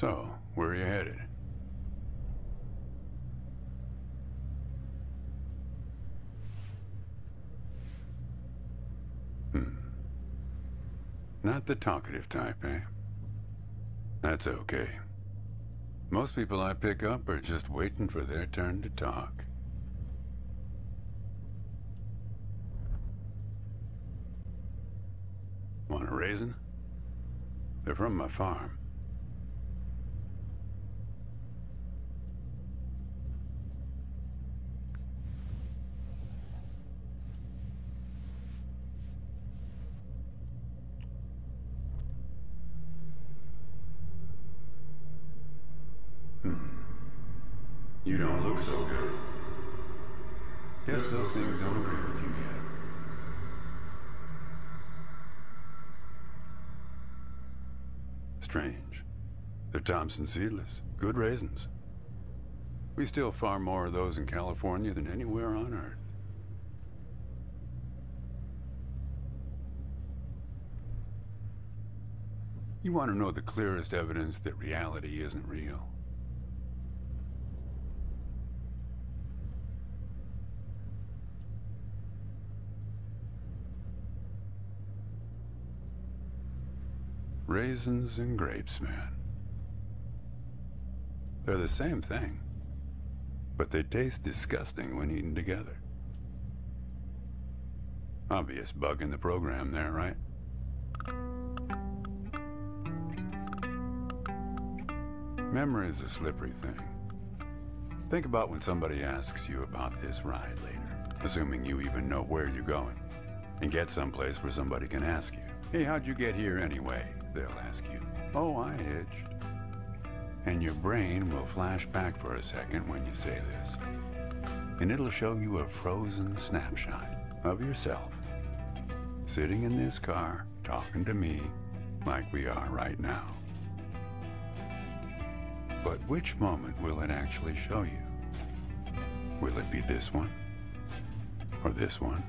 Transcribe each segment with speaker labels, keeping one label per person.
Speaker 1: So, where are you headed? Not the talkative type, eh? That's okay. Most people I pick up are just waiting for their turn to talk. Want a raisin? They're from my farm. You don't look so good. Guess those things don't agree with you yet. Strange. They're Thompson seedless. Good raisins. We still farm more of those in California than anywhere on Earth. You want to know the clearest evidence that reality isn't real? Raisins and grapes, man. They're the same thing, but they taste disgusting when eaten together. Obvious bug in the program there, right? Memory is a slippery thing. Think about when somebody asks you about this ride later, assuming you even know where you're going, and get someplace where somebody can ask you, "Hey, how'd you get here anyway?" They'll ask you, "Oh, I hitched." And your brain will flash back for a second when you say this. And it'll show you a frozen snapshot of yourself, sitting in this car, talking to me like we are right now. But which moment will it actually show you? Will it be this one? Or this one?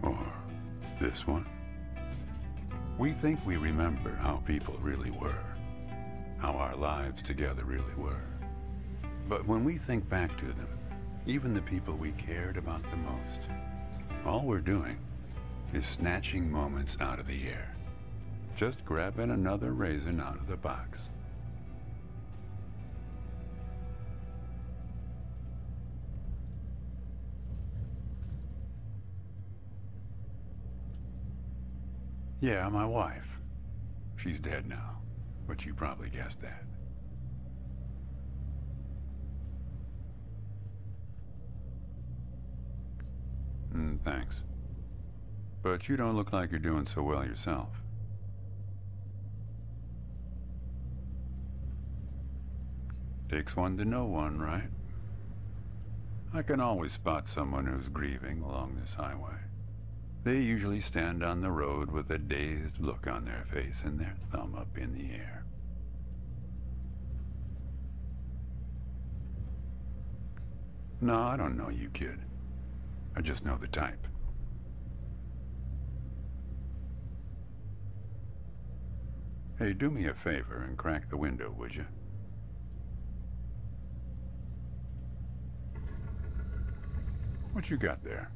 Speaker 1: Or this one? We think we remember how people really were, how our lives together really were. But when we think back to them, even the people we cared about the most, all we're doing is snatching moments out of the air, just grabbing another raisin out of the box. Yeah, my wife. She's dead now, but you probably guessed that. Thanks. But you don't look like you're doing so well yourself. Takes one to know one, right? I can always spot someone who's grieving along this highway. They usually stand on the road with a dazed look on their face and their thumb up in the air. No, I don't know you, kid. I just know the type. Hey, do me a favor and crack the window, would you? What you got there?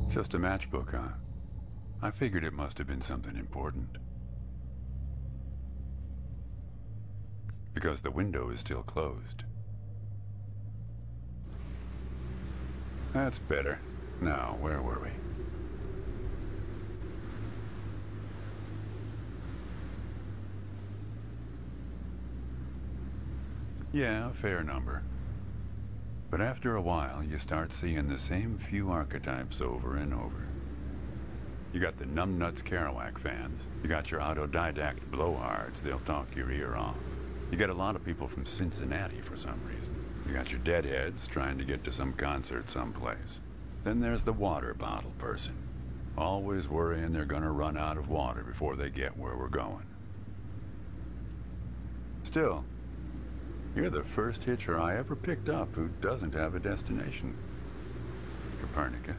Speaker 1: Just a matchbook, huh? I figured it must have been something important. Because the window is still closed. That's better. Now, where were we? Yeah, a fair number. But after a while, you start seeing the same few archetypes over and over. You got the numbnuts Kerouac fans. You got your autodidact blowhards. They'll talk your ear off. You get a lot of people from Cincinnati for some reason. You got your deadheads trying to get to some concert someplace. Then there's the water bottle person. Always worrying they're gonna run out of water before they get where we're going. Still, you're the first hitcher I ever picked up who doesn't have a destination. Copernicus.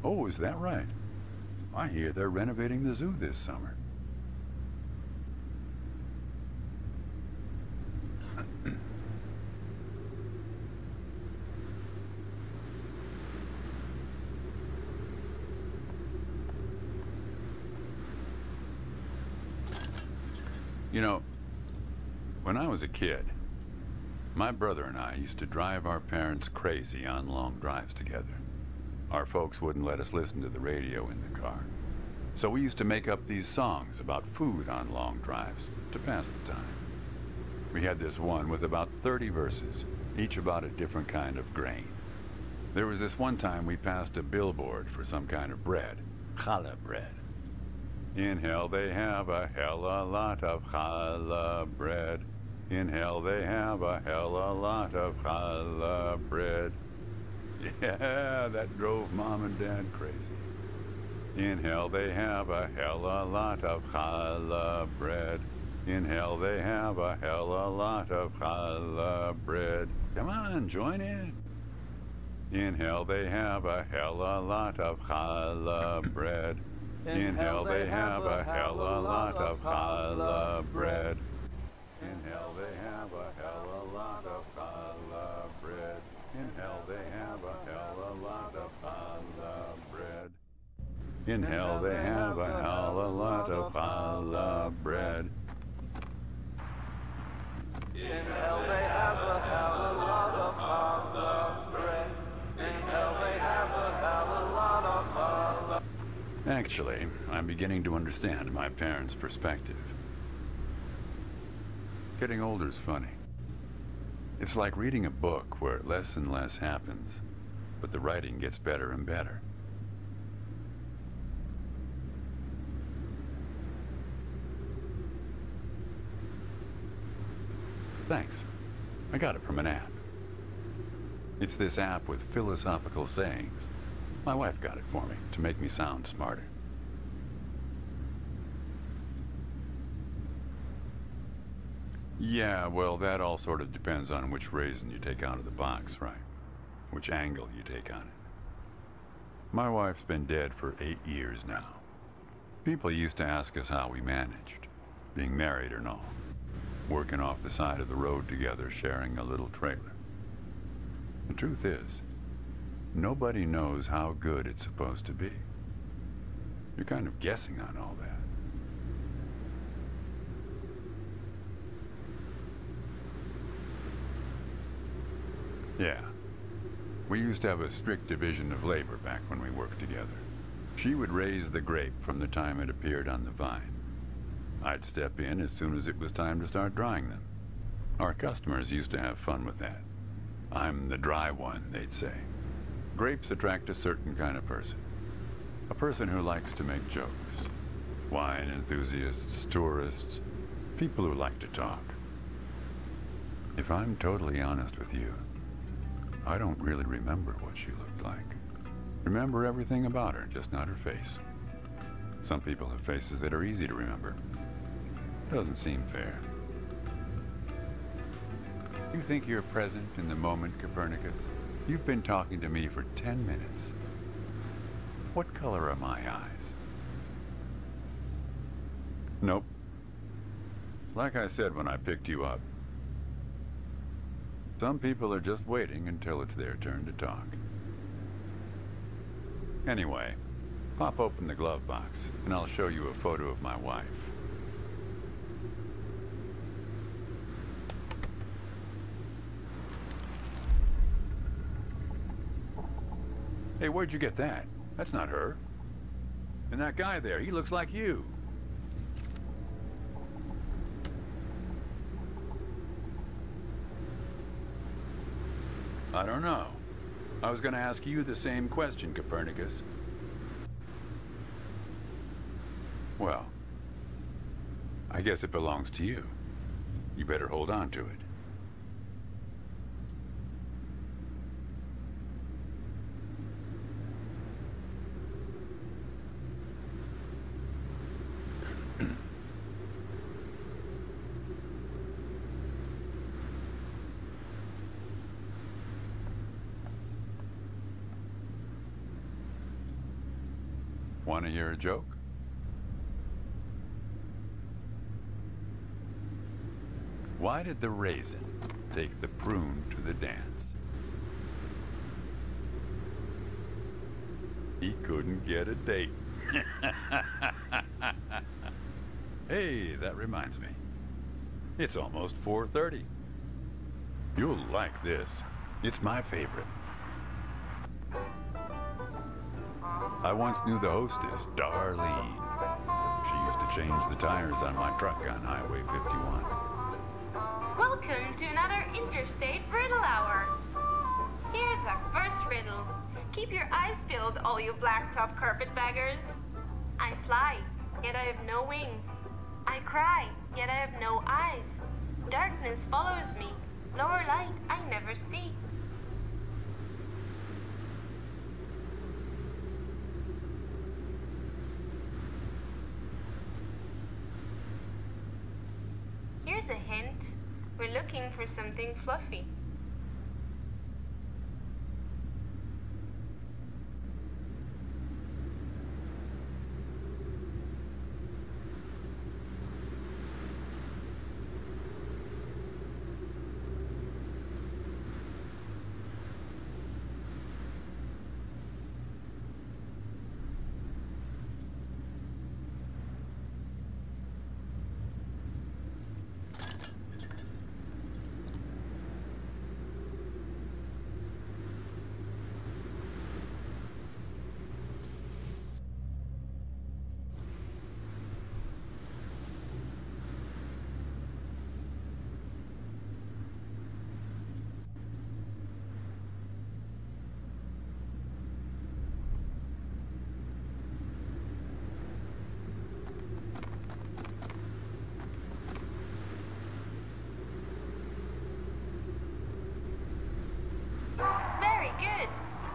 Speaker 1: Oh, is that right? I hear they're renovating the zoo this summer. You know, when I was a kid, my brother and I used to drive our parents crazy on long drives together. Our folks wouldn't let us listen to the radio in the car. So we used to make up these songs about food on long drives to pass the time. We had this one with about 30 verses, each about a different kind of grain. There was this one time we passed a billboard for some kind of bread, challah bread. In hell they have a hell a lot of challah bread. In hell they have a hell a lot of challah bread. Yeah, that drove Mom and Dad crazy. In hell they have a hell a lot of challah bread. In hell they have a hell a lot of challah bread. Come on, join in. In hell they have a hell a lot of challah bread. In hell they have a hell a lot of challah bread. In hell they have a hell a lot of challah bread. In hell they have a hell a lot of challah bread. In hell they have a hell a lot of challah bread.
Speaker 2: In hell they have a hell a lot of challah bread. In hell they have a hell a lot of challah.
Speaker 1: Actually, I'm beginning to understand my parents' perspective. Getting older's funny. It's like reading a book where less and less happens, but the writing gets better and better. Thanks. I got it from an app. It's this app with philosophical sayings. My wife got it for me to make me sound smarter. Yeah, well, that all sort of depends on which raisin you take out of the box, right? Which angle you take on it. My wife's been dead for 8 years now. People used to ask us how we managed, being married and all, working off the side of the road together, sharing a little trailer. The truth is, nobody knows how good it's supposed to be. You're kind of guessing on all that. Yeah. We used to have a strict division of labor back when we worked together. She would raise the grape from the time it appeared on the vine. I'd step in as soon as it was time to start drying them. Our customers used to have fun with that. I'm the dry one, they'd say. Grapes attract a certain kind of person. A person who likes to make jokes. Wine enthusiasts, tourists, people who like to talk. If I'm totally honest with you, I don't really remember what she looked like. Remember everything about her, just not her face. Some people have faces that are easy to remember. Doesn't seem fair. You think you're present in the moment, Copernicus? You've been talking to me for 10 minutes. What color are my eyes? Nope. Like I said when I picked you up, some people are just waiting until it's their turn to talk. Anyway, pop open the glove box, and I'll show you a photo of my wife. Hey, where'd you get that? That's not her. And that guy there, he looks like you. I don't know. I was going to ask you the same question, Copernicus. Well, I guess it belongs to you. You better hold on to it. Want to hear a joke? Why did the raisin take the prune to the dance? He couldn't get a date. Hey, that reminds me. It's almost 4:30. You'll like this. It's my favorite. I once knew the hostess, Darlene. She used to change the tires on my truck on Highway 51.
Speaker 3: Welcome to another Interstate Riddle Hour. Here's our first riddle. Keep your eyes peeled, all you blacktop carpetbaggers. I fly, yet I have no wings. I cry, yet I have no eyes. Darkness follows me. Lower light I never see. Here's a hint. We're looking for something fluffy.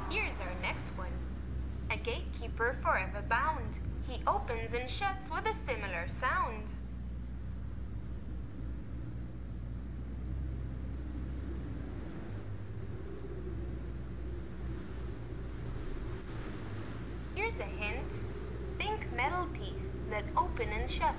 Speaker 3: Here's our next one. A gatekeeper forever bound. He opens and shuts with a similar sound. Here's a hint. Think metal teeth that open and shut.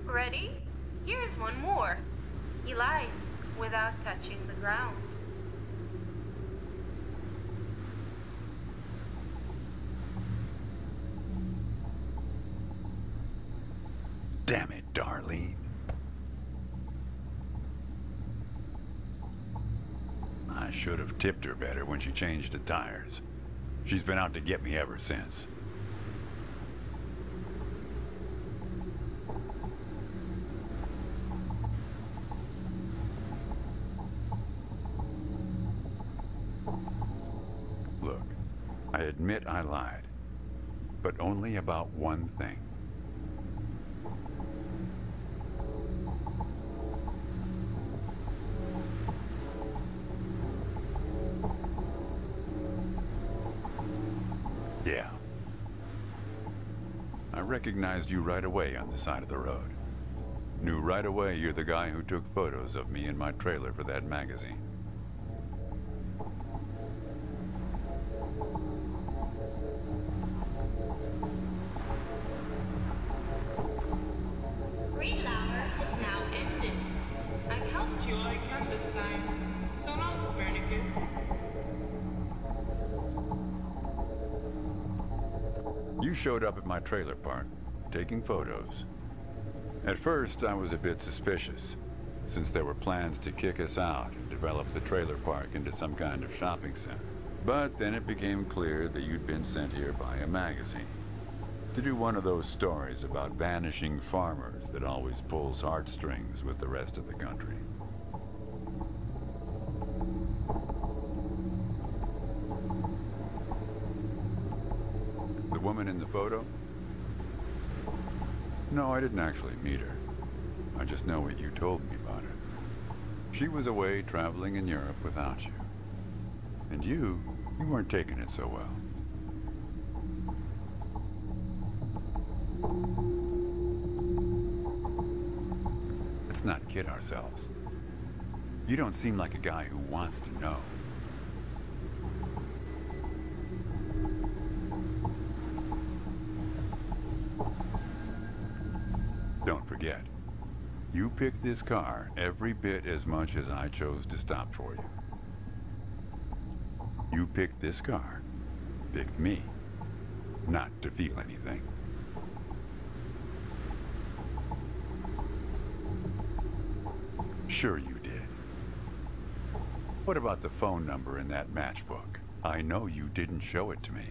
Speaker 3: Ready? Here's one more. He lies without touching the ground.
Speaker 1: Damn it, Darlene. I should have tipped her better when she changed the tires. She's been out to get me ever since. Look, I admit I lied, but only about one thing. Yeah. I recognized you right away on the side of the road. Knew right away you're the guy who took photos of me in my trailer for that magazine.
Speaker 3: Riddle hour has now ended. I helped you like him this time. So long, Copernicus.
Speaker 1: You showed up at my trailer park, taking photos. At first, I was a bit suspicious, since there were plans to kick us out and develop the trailer park into some kind of shopping center. But then it became clear that you'd been sent here by a magazine to do one of those stories about vanishing farmers that always pulls heartstrings with the rest of the country. The woman in the photo? No, I didn't actually meet her. I just know what you told me about her. She was away traveling in Europe without you. And you weren't taking it so well. Let's not kid ourselves. You don't seem like a guy who wants to know. Don't forget, you picked this car every bit as much as I chose to stop for you. You picked this car, picked me, not to feel anything. Sure you did. What about the phone number in that matchbook? I know you didn't show it to me.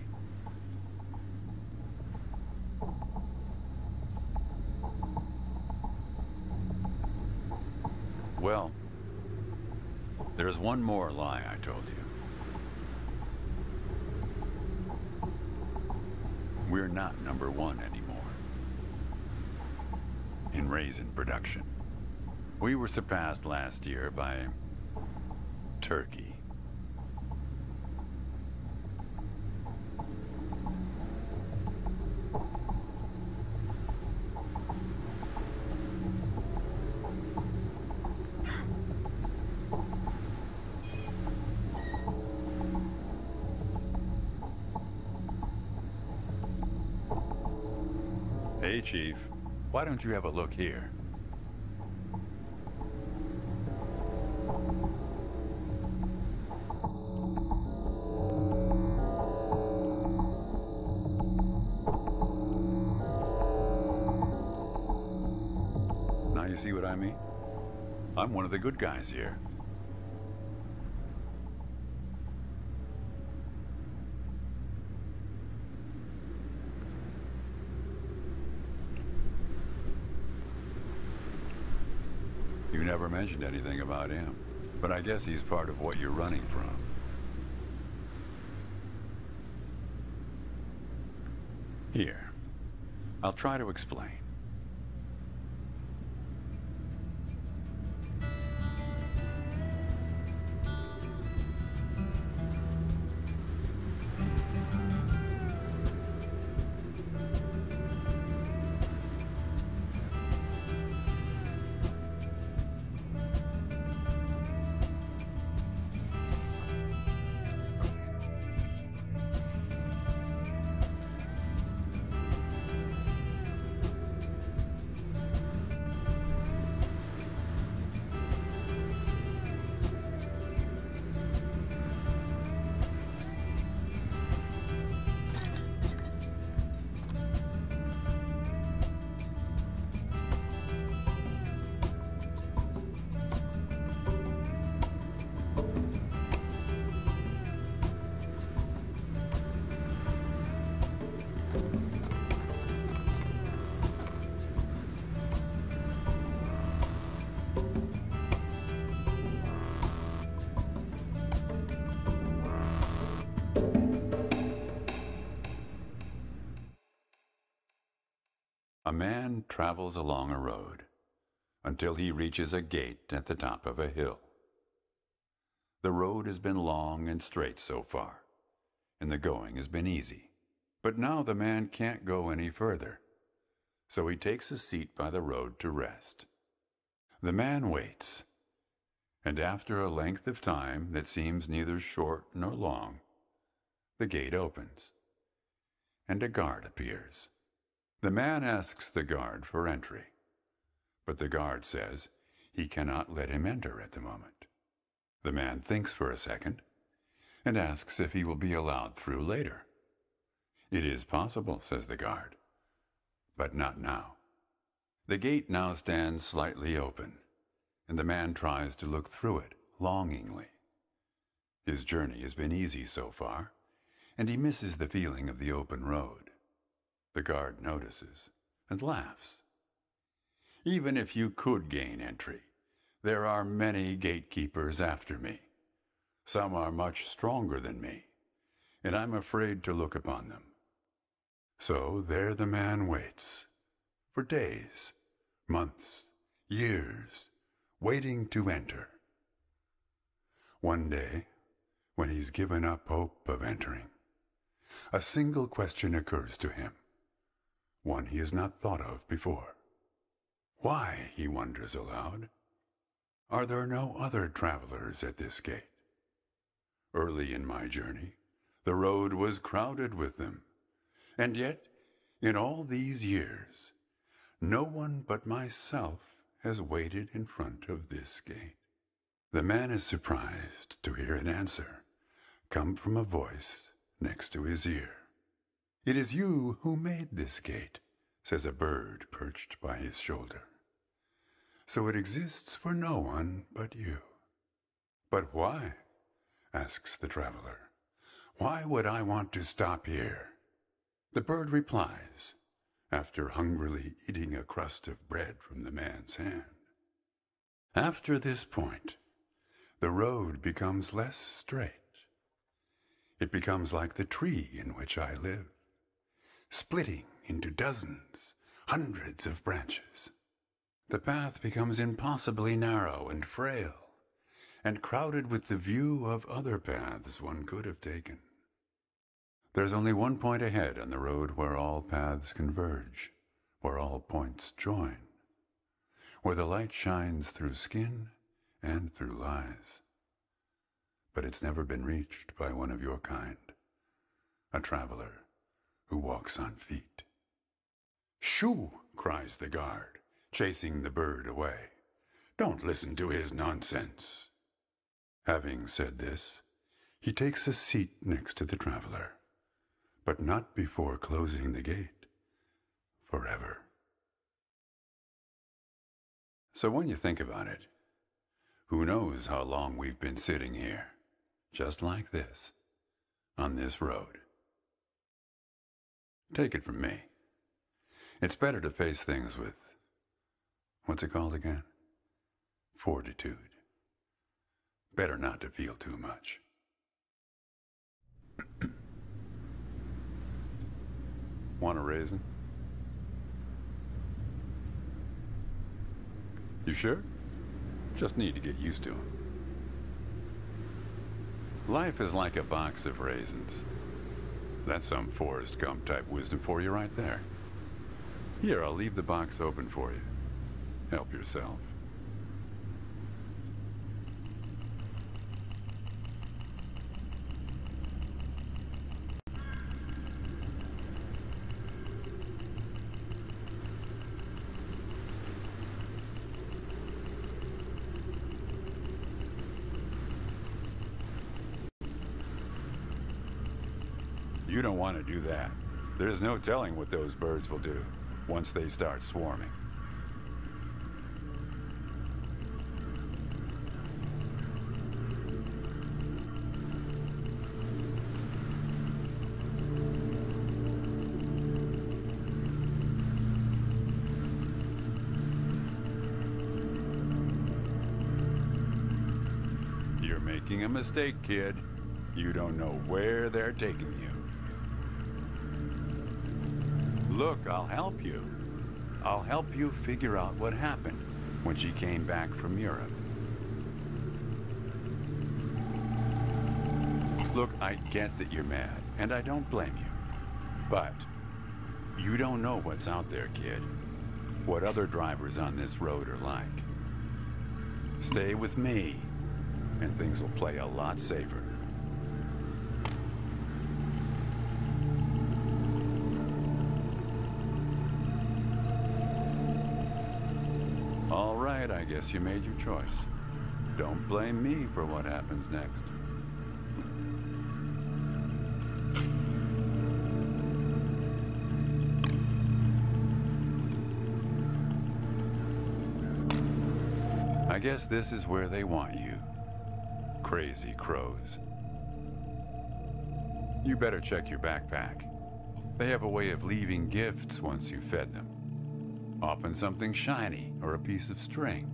Speaker 1: Well, there's one more lie I told you. We're not #1 anymore in raisin production. We were surpassed last year by turkey. Hey, Chief, why don't you have a look here? Now you see what I mean? I'm one of the good guys here. You never mentioned anything about him, but I guess he's part of what you're running from. Here, I'll try to explain. A man travels along a road until he reaches a gate at the top of a hill. The road has been long and straight so far, and the going has been easy. But now the man can't go any further, so he takes a seat by the road to rest. The man waits, and after a length of time that seems neither short nor long, the gate opens, and a guard appears. The man asks the guard for entry, but the guard says he cannot let him enter at the moment. The man thinks for a second and asks if he will be allowed through later. It is possible, says the guard, but not now. The gate now stands slightly open, and the man tries to look through it longingly. His journey has been easy so far, and he misses the feeling of the open road. The guard notices and laughs. Even if you could gain entry, there are many gatekeepers after me. Some are much stronger than me, and I'm afraid to look upon them. So there the man waits, for days, months, years, waiting to enter. One day, when he's given up hope of entering, a single question occurs to him, one he has not thought of before. Why, he wonders aloud, are there no other travelers at this gate? Early in my journey, the road was crowded with them, and yet, in all these years, no one but myself has waited in front of this gate. The man is surprised to hear an answer come from a voice next to his ear. It is you who made this gate, says a bird perched by his shoulder. So it exists for no one but you. But why? Asks the traveler. Why would I want to stop here? The bird replies, after hungrily eating a crust of bread from the man's hand. After this point, the road becomes less straight. It becomes like the tree in which I live, splitting into dozens, hundreds of branches. The path becomes impossibly narrow and frail, and crowded with the view of other paths one could have taken. There's only one point ahead on the road where all paths converge, where all points join, where the light shines through skin and through lies. But it's never been reached by one of your kind, a traveler who walks on feet. Shoo! Cries the guard, chasing the bird away. Don't listen to his nonsense. Having said this, he takes a seat next to the traveler, but not before closing the gate forever. So when you think about it, who knows how long we've been sitting here, just like this, on this road. Take it from me. It's better to face things with, what's it called again? Fortitude. Better not to feel too much. Want a raisin? You sure? Just need to get used to them. Life is like a box of raisins. That's some Forrest Gump type wisdom for you right there. Here, I'll leave the box open for you. Help yourself. You don't want to do that. There's no telling what those birds will do once they start swarming. You're making a mistake, kid. You don't know where they're taking you. Look, I'll help you. I'll help you figure out what happened when she came back from Europe. Look, I get that you're mad, and I don't blame you. But you don't know what's out there, kid. What other drivers on this road are like. Stay with me, and things will play a lot safer. All right, I guess you made your choice. Don't blame me for what happens next. I guess this is where they want you. Crazy crows. You better check your backpack. They have a way of leaving gifts once you fed them. Often something shiny or a piece of string.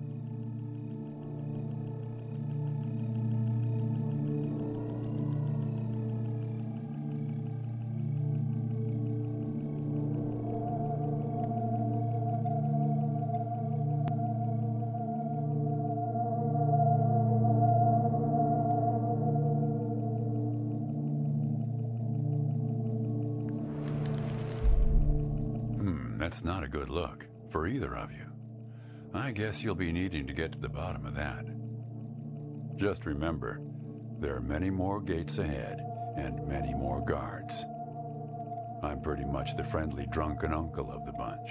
Speaker 1: That's not a good look for either of you. I guess you'll be needing to get to the bottom of that. Just remember, there are many more gates ahead and many more guards. I'm pretty much the friendly drunken uncle of the bunch.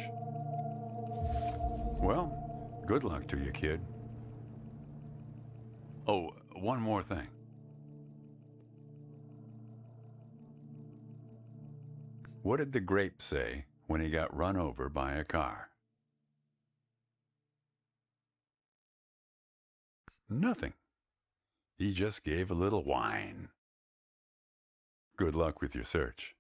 Speaker 1: Well, good luck to you, kid. Oh, one more thing. What did the grape say when he got run over by a car? Nothing. He just gave a little whine. Good luck with your search.